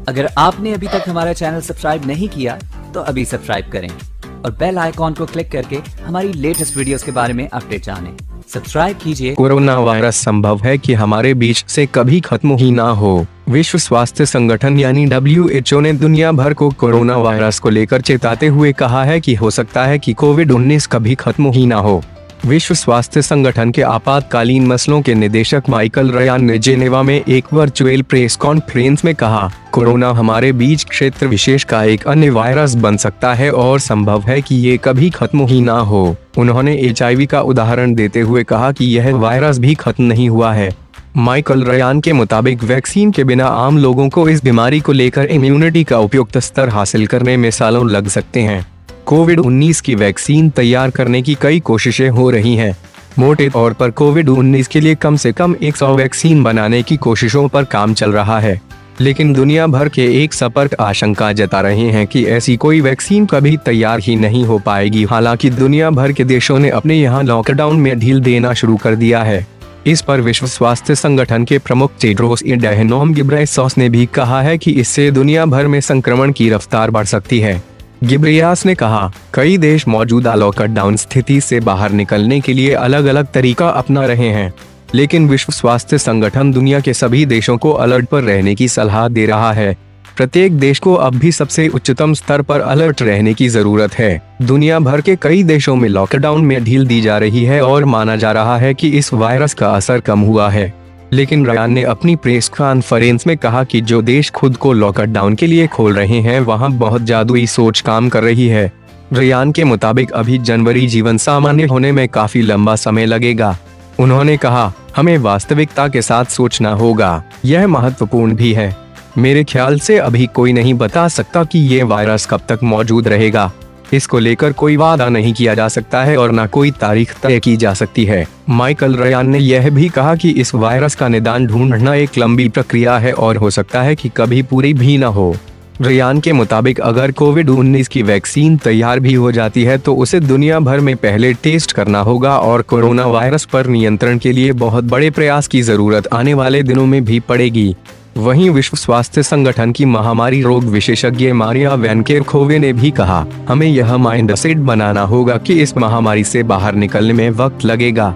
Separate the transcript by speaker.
Speaker 1: अगर आपने अभी तक हमारा चैनल सब्सक्राइब नहीं किया तो अभी सब्सक्राइब करें और बेल आइकॉन को क्लिक करके हमारी लेटेस्ट वीडियोस के बारे में अपडेट जानें। सब्सक्राइब कीजिए।
Speaker 2: कोरोना वायरस संभव है कि हमारे बीच से कभी खत्म ही ना हो। विश्व स्वास्थ्य संगठन यानी WHO ने दुनिया भर को कोरोना वायरस को लेकर चेताते हुए कहा है कि हो सकता है कि कोविड-19 कभी खत्म ही ना हो। विश्व स्वास्थ्य संगठन के आपातकालीन मसलों के निदेशक माइकल रयान ने जेनेवा में एक वर्चुअल प्रेस कॉन्फ्रेंस में कहा, कोरोना हमारे बीच क्षेत्र विशेष का एक अन्य वायरस बन सकता है और संभव है कि ये कभी खत्म ही ना हो। उन्होंने HIV का उदाहरण देते हुए कहा कि यह वायरस भी खत्म नहीं हुआ है। माइकल रयान के मुताबिक वैक्सीन के बिना आम लोगों को इस बीमारी को लेकर इम्यूनिटी का उपयुक्त स्तर हासिल करने में सालों लग सकते हैं। कोविड-19 की वैक्सीन तैयार करने की कई कोशिशें हो रही हैं। मोटे तौर पर कोविड-19 के लिए कम से कम 100 वैक्सीन बनाने की कोशिशों पर काम चल रहा है, लेकिन दुनिया भर के एक सतर्क आशंका जता रहे हैं कि ऐसी कोई वैक्सीन कभी तैयार ही नहीं हो पाएगी। हालांकि दुनिया भर के देशों ने अपने यहाँ लॉकडाउन में ढील देना शुरू कर दिया है। इस पर विश्व स्वास्थ्य संगठन के प्रमुख टेड्रोस एडहनोम गिब्रेयेसस ने भी कहा है कि इससे दुनिया भर में संक्रमण की रफ्तार बढ़ सकती है। गिब्रेयेसस ने कहा, कई देश मौजूदा लॉकडाउन स्थिति से बाहर निकलने के लिए अलग अलग तरीका अपना रहे हैं, लेकिन विश्व स्वास्थ्य संगठन दुनिया के सभी देशों को अलर्ट पर रहने की सलाह दे रहा है। प्रत्येक देश को अब भी सबसे उच्चतम स्तर पर अलर्ट रहने की जरूरत है। दुनिया भर के कई देशों में लॉकडाउन में ढील दी जा रही है और माना जा रहा है कि इस वायरस का असर कम हुआ है, लेकिन रयान ने अपनी प्रेस कॉन्फ्रेंस में कहा कि जो देश खुद को लॉकडाउन के लिए खोल रहे हैं वहां बहुत जादुई सोच काम कर रही है। रयान के मुताबिक अभी जनवरी जीवन सामान्य होने में काफी लंबा समय लगेगा। उन्होंने कहा, हमें वास्तविकता के साथ सोचना होगा, यह महत्वपूर्ण भी है। मेरे ख्याल से अभी कोई नहीं बता सकता कि ये वायरस कब तक मौजूद रहेगा। इसको लेकर कोई वादा नहीं किया जा सकता है और न कोई तारीख तय की जा सकती है। माइकल रयान ने यह भी कहा कि इस वायरस का निदान ढूंढना एक लंबी प्रक्रिया है और हो सकता है कि कभी पूरी भी न हो। रयान के मुताबिक अगर कोविड-19 की वैक्सीन तैयार भी हो जाती है तो उसे दुनिया भर में पहले टेस्ट करना होगा और कोरोना वायरस पर नियंत्रण के लिए बहुत बड़े प्रयास की जरूरत आने वाले दिनों में भी पड़ेगी। वहीं विश्व स्वास्थ्य संगठन की महामारी रोग विशेषज्ञ मारिया वैन केरखोवे ने भी कहा, हमें यह माइंडसेट बनाना होगा कि इस महामारी से बाहर निकलने में वक्त लगेगा।